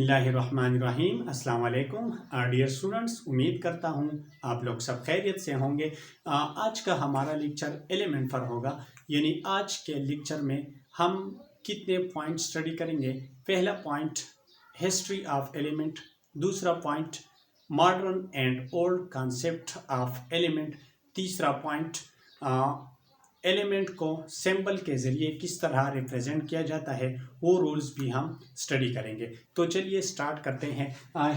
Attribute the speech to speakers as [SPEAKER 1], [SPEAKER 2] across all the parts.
[SPEAKER 1] बिस्मिल्लाहिर्रहमानिर्रहीम। अस्सलाम वालेकुम डियर स्टूडेंट्स, उम्मीद करता हूँ आप लोग सब खैरियत से होंगे। आज का हमारा लेक्चर एलिमेंट पर होगा, यानी आज के लेक्चर में हम कितने पॉइंट स्टडी करेंगे। पहला पॉइंट हिस्ट्री ऑफ एलिमेंट, दूसरा point modern and old concept of element, तीसरा पॉइंट एलिमेंट को सिंबल के ज़रिए किस तरह रिप्रेजेंट किया जाता है, वो रूल्स भी हम स्टडी करेंगे। तो चलिए स्टार्ट करते हैं।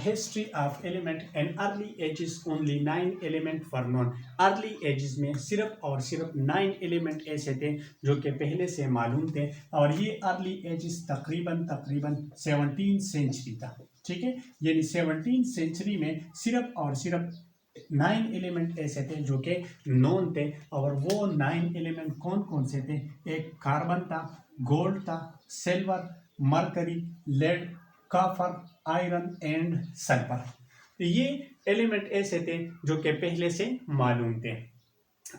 [SPEAKER 1] History of element. In early ages only 9 element were known. Early ages में सिर्फ और सिर्फ 9 एलिमेंट ऐसे थे जो कि पहले से मालूम थे, और ये अर्ली एजेस तकरीबन 17th सेंचुरी था। ठीक है, यानी 17th सेंचुरी में सिर्फ और सिर्फ 9 एलिमेंट ऐसे थे जो कि नोन थे। और वो 9 एलिमेंट कौन कौन से थे? एक कार्बन था, गोल्ड था, silver, mercury, lead, copper, iron and sulphur. ये एलिमेंट ऐसे थे जो कि पहले से मालूम थे।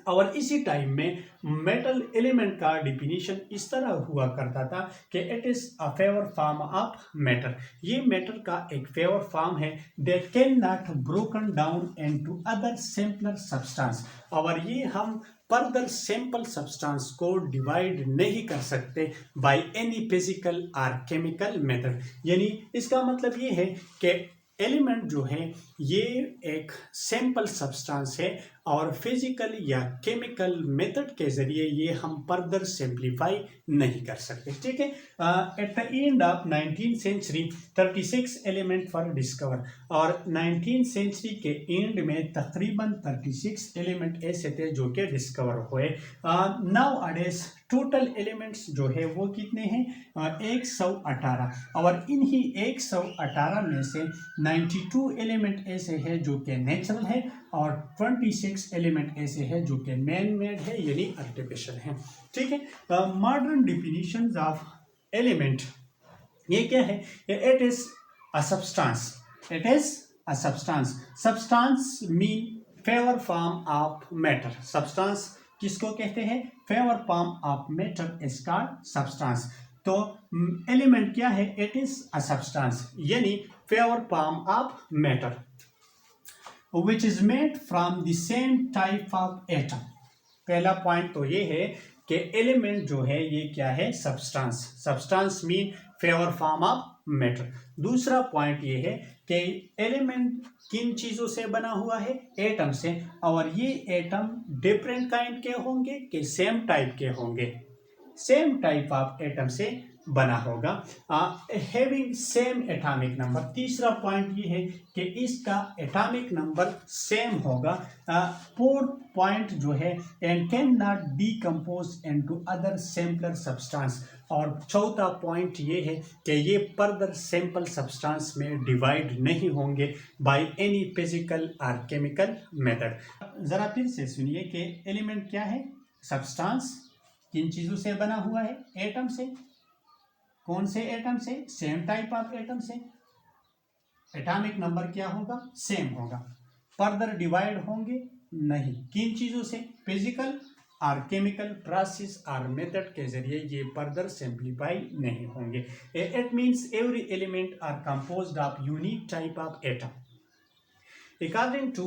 [SPEAKER 1] और इसी टाइम में मेटल एलिमेंट का डिफिनीशन इस तरह हुआ करता था कि it is a favour form of matter. ये मैटर का एक फेवर फॉर्म है that can not broken down into other simpler substance. और ये हम फर्दर सिंपल सब्सटेंस को डिवाइड नहीं कर सकते बाय एनी फिजिकल और केमिकल मेथड। यानी इसका मतलब ये है कि एलिमेंट जो है ये एक सिंपल सब्सटेंस है और फिजिकल या केमिकल मेथड के जरिए ये हम फर्दर सिंप्लीफाई नहीं कर सकते। ठीक है, at the end of 19th century 36 element for discover. और 19th सेंचुरी के एंड में तकरीबन 36 एलिमेंट ऐसे थे जो कि डिस्कवर हुए। नाउ अडेज टोटल एलिमेंट्स जो है वो कितने हैं? 118। और इन्हीं 118 में से 92 एलिमेंट ऐसे हैं जो कि नेचुरल है, और 26 एलिमेंट ऐसे हैं जो कि मैन मेड है, यानी आर्टिफिशियल है। ठीक है, मॉडर्न डिफिनीशंस ऑफ एलिमेंट ये क्या है? It is a substance. It is a substance. Substance mean favour form of matter. Substance किसको कहते हैं? Favour form of matter is called substance. तो एलिमेंट क्या है? इट इज अ सब्सटेंस, यानी favour form of matter which is made from the same type of atom। पहला point तो ये है कि एलिमेंट जो है ये क्या है? Substance. Substance mean favour form of matter. दूसरा पॉइंट ये है कि एलिमेंट किन चीजों से बना हुआ है? एटम से। और ये एटम डिफरेंट काइंड के होंगे कि सेम टाइप के होंगे? सेम टाइप ऑफ एटम से बना होगा, हैविंग सेम एटॉमिक नंबर। तीसरा पॉइंट ये है कि इसका एटॉमिक नंबर सेम होगा। फोर्थ पॉइंट जो है, and can not decompose into other simpler substance. और चौथा पॉइंट ये है कि ये फर्दर सिंपल सब्सटेंस में डिवाइड नहीं होंगे बाय एनी फिजिकल और केमिकल मेथड। जरा फिर से सुनिए कि एलिमेंट क्या है? सब्सटेंस। किन चीजों से बना हुआ है? एटम से। कौन से एटम से? सेम टाइप ऑफ एटम से। एटॉमिक नंबर क्या होगा? सेम होगा। फर्दर डिवाइड होंगे नहीं। किन चीजों से? फिजिकल और केमिकल प्रोसेस और मेथड के जरिए ये फर्दर सिंप्लीफाई नहीं होंगे। It means every element are composed of unique type of atom. According to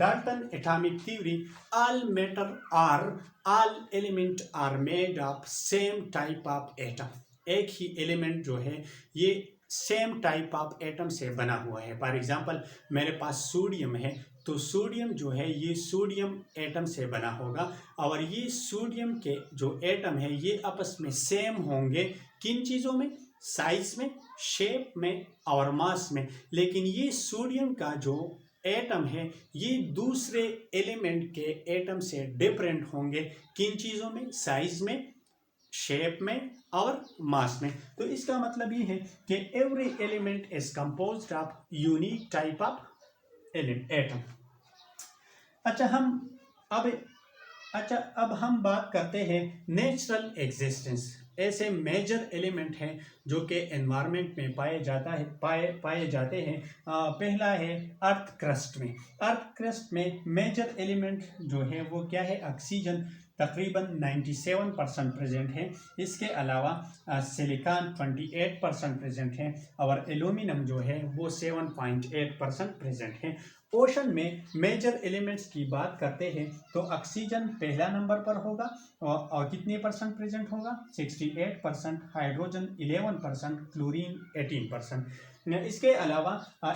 [SPEAKER 1] Dalton atomic theory, all matter or all element are made of same type of atom। एक ही element जो है ये same type of atom से बना हुआ है। For example मेरे पास sodium है, तो सोडियम जो है ये सोडियम एटम से बना होगा। और ये सोडियम के जो एटम है ये आपस में सेम होंगे। किन चीज़ों में? साइज में, शेप में और मास में। लेकिन ये सोडियम का जो एटम है ये दूसरे एलिमेंट के एटम से डिफरेंट होंगे। किन चीज़ों में? साइज में, शेप में और मास में। तो इसका मतलब ये है कि every element is composed of unique type of atom. अब हम बात करते हैं नेचुरल एग्जिस्टेंस। ऐसे मेजर एलिमेंट हैं जो कि एनवायरनमेंट में पाए जाते हैं। पहला है अर्थ क्रस्ट में। अर्थ क्रस्ट में मेजर एलिमेंट जो है वो क्या है? ऑक्सीजन। तकरीबन 97% प्रेजेंट है। इसके अलावा सिलिकॉन 28% प्रेजेंट है और एल्यूमिनियम जो है वो 7.8% प्रेजेंट है। ओशन में मेजर एलिमेंट्स की बात करते हैं तो ऑक्सीजन पहला नंबर पर होगा और कितने परसेंट प्रेजेंट होगा 68%, हाइड्रोजन 11%, क्लोरीन 18%। इसके अलावा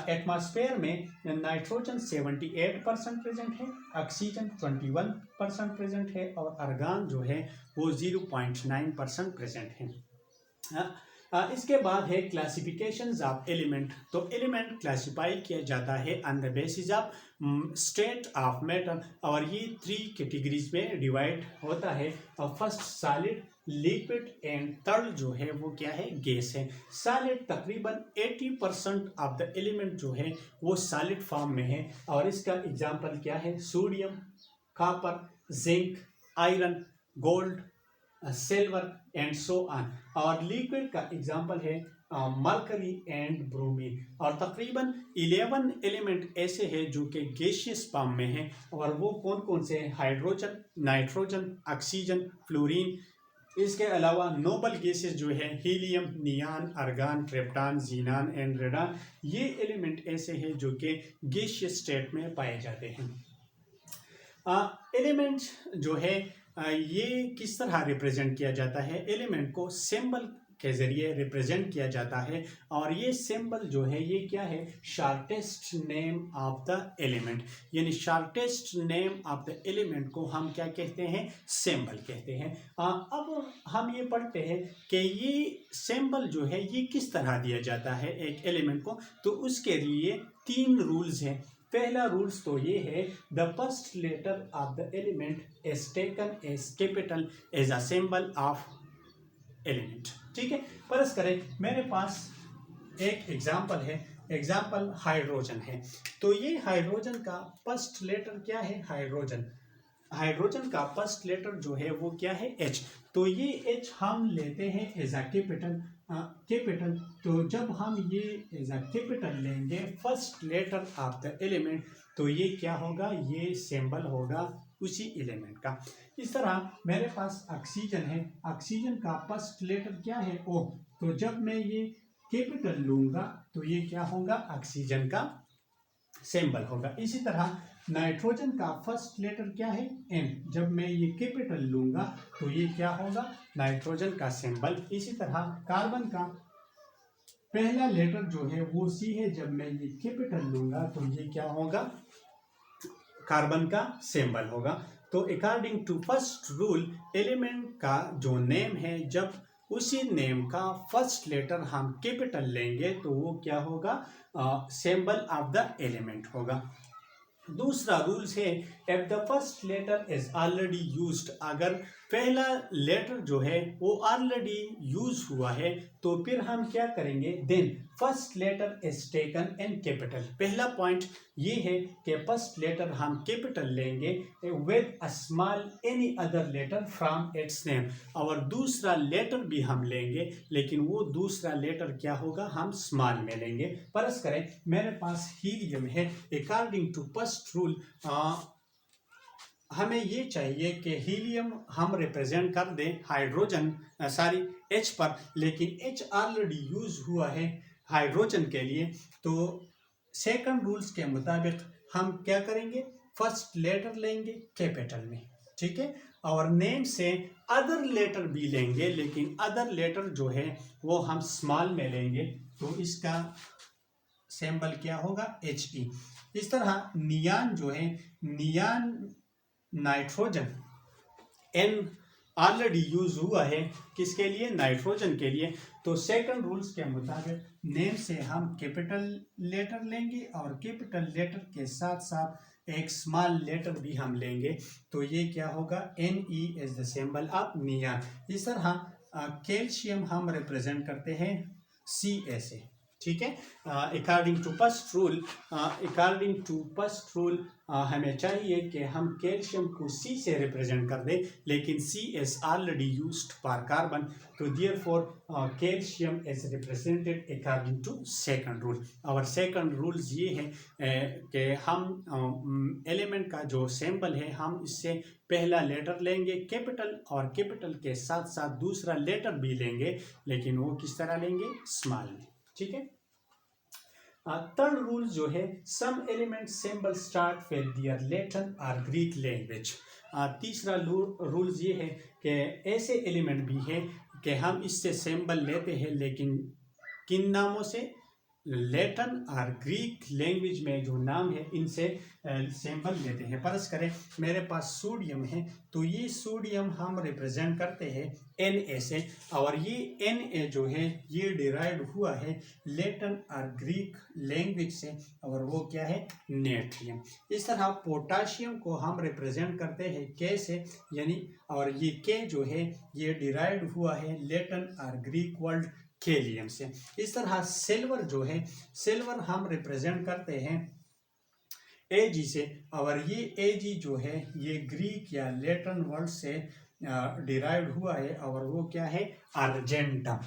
[SPEAKER 1] एटमॉस्फेयर में नाइट्रोजन 78% प्रेजेंट है, ऑक्सीजन 21% प्रेजेंट है और आर्गन जो है वो 0.9% प्रेजेंट है। इसके बाद है क्लासिफिकेशंस ऑफ एलिमेंट। तो एलिमेंट क्लासिफाई किया जाता है on the basis of state of matter और ये 3 कैटेगरीज में डिवाइड होता है। First solid, liquid and third जो है वो क्या है, गैस है। सॉलिड तकरीबन 80% ऑफ द एलिमेंट जो है वो सॉलिड फॉर्म में है और इसका एग्जांपल क्या है, sodium, copper, zinc, iron, gold, silver and so on. और लिक्विड का एग्जांपल है मरकरी एंड ब्रोमीन। और तकरीबन 11 एलिमेंट ऐसे हैं जो कि गैसियस फॉर्म में हैं और वो कौन कौन से हैं, हाइड्रोजन, नाइट्रोजन, ऑक्सीजन, फ्लोरीन। इसके अलावा नोबल गैसेस जो है helium, neon, argon, krypton, xenon and radon. ये एलिमेंट ऐसे हैं जो कि गैसियस स्टेट में पाए जाते हैं। एलिमेंट जो है ये किस तरह रिप्रेजेंट किया जाता है, एलिमेंट को सिंबल के जरिए रिप्रेजेंट किया जाता है और ये सिंबल जो है ये क्या है, shortest name of the element, यानी shortest name of the element को हम क्या कहते हैं, सिंबल कहते हैं। अब हम ये पढ़ते हैं कि ये सिंबल जो है ये किस तरह दिया जाता है एक एलिमेंट को। तो उसके लिए 3 रूल्स हैं। पहला रूल्स तो ये है, the first letter of the element is taken as capital as a symbol of element. ठीक है, फर्ज करें मेरे पास एक एग्जाम्पल है, एग्जाम्पल हाइड्रोजन है। तो ये हाइड्रोजन का फर्स्ट लेटर क्या है, हाइड्रोजन। हाइड्रोजन का फर्स्ट लेटर जो है वो क्या है, H। तो ये H हम लेते हैं एज अ कैपिटल। कैपिटल तो जब हम ये एज अ कैपिटल लेंगे first letter of the element तो ये क्या होगा, ये सिंबल होगा उसी एलिमेंट का। इस तरह मेरे पास ऑक्सीजन है, ऑक्सीजन का फर्स्ट लेटर क्या है, O। तो जब मैं ये कैपिटल लूंगा तो ये क्या होगा, ऑक्सीजन का सिंबल होगा। इसी तरह नाइट्रोजन का फर्स्ट लेटर क्या है, N। जब मैं ये कैपिटल लूंगा तो ये क्या होगा, नाइट्रोजन का सिंबल। इसी तरह कार्बन का पहला लेटर जो है वो C है, जब मैं ये कैपिटल लूंगा तो ये क्या होगा, कार्बन का सिंबल होगा। तो according to first rule element का जो नेम है, जब उसी नेम का फर्स्ट लेटर हम कैपिटल लेंगे तो वो क्या होगा, सिंबल ऑफ द एलिमेंट होगा। दूसरा रूल्स है, if the first letter is already used, अगर पहला लेटर जो है वो ऑलरेडी यूज हुआ है तो फिर हम क्या करेंगे, then first letter is taken in capital. पहला पॉइंट ये है कि फर्स्ट लेटर हम कैपिटल लेंगे with a small any other letter from its name, और दूसरा लेटर भी हम लेंगे लेकिन वो दूसरा लेटर क्या होगा, हम स्मॉल में लेंगे। फर्ज करें मेरे पास हीलियम है, अकॉर्डिंग टू फर्स्ट रूल हमें ये चाहिए कि हीलियम हम रिप्रेजेंट कर दें हाइड्रोजन H पर, लेकिन H ऑलरेडी यूज हुआ है हाइड्रोजन के लिए। तो सेकंड रूल्स के मुताबिक हम क्या करेंगे, फर्स्ट लेटर लेंगे कैपिटल में, ठीक है, और नेम से अदर लेटर भी लेंगे लेकिन अदर लेटर जो है वो हम स्मॉल में लेंगे। तो इसका सिंबल क्या होगा, He। इस तरह नियान जो है, नियान नाइट्रोजन N ऑलरेडी यूज हुआ है किसके लिए, नाइट्रोजन के लिए। तो सेकंड रूल्स के मुताबिक नेम से हम कैपिटल लेटर लेंगे और कैपिटल लेटर के साथ साथ एक स्मॉल लेटर भी हम लेंगे। तो ये क्या होगा, Ne is the symbol of neon. इस तरह कैल्शियम हम रिप्रेजेंट करते हैं Ca से, ठीक है। अकॉर्डिंग टू फर्स्ट रूल हमें चाहिए कि हम कैल्शियम को C से रिप्रेजेंट कर दें, लेकिन C is already used for carbon, तो therefore calcium is represented according to second rule. और सेकंड रूल्स ये है कि हम एलिमेंट का जो सिंबल है हम इससे पहला लेटर लेंगे कैपिटल, और कैपिटल के साथ साथ दूसरा लेटर भी लेंगे, लेकिन वो किस तरह लेंगे, स्मॉल में, ठीक है। थर्ड रूल जो है, some element symbol start with their Latin और ग्रीक लैंग्वेज। तीसरा रूल ये है कि ऐसे एलिमेंट भी है कि हम इससे सिंबल लेते हैं, लेकिन किन नामों से, लैटिन और ग्रीक लैंग्वेज में जो नाम है इनसे सिंबल लेते हैं। फर्ज करें मेरे पास सोडियम है, तो ये सोडियम हम रिप्रेजेंट करते हैं Na से, और ये Na जो है ये डिराइव्ड हुआ है लैटिन और ग्रीक लैंग्वेज से, और वो क्या है, नेट्रियम। इस तरह पोटाशियम को हम रिप्रेजेंट करते हैं K से, यानी, और ये K जो है ये डिराइव्ड हुआ है लैटिन और ग्रीक वर्ड केलियम से। इस तरह सिल्वर जो है, सिल्वर हम रिप्रेजेंट करते हैं Ag से, और ये Ag जो है ये ग्रीक या लैटिन वर्ड से डिराइव्ड हुआ है, और वो क्या है, अर्जेंटम।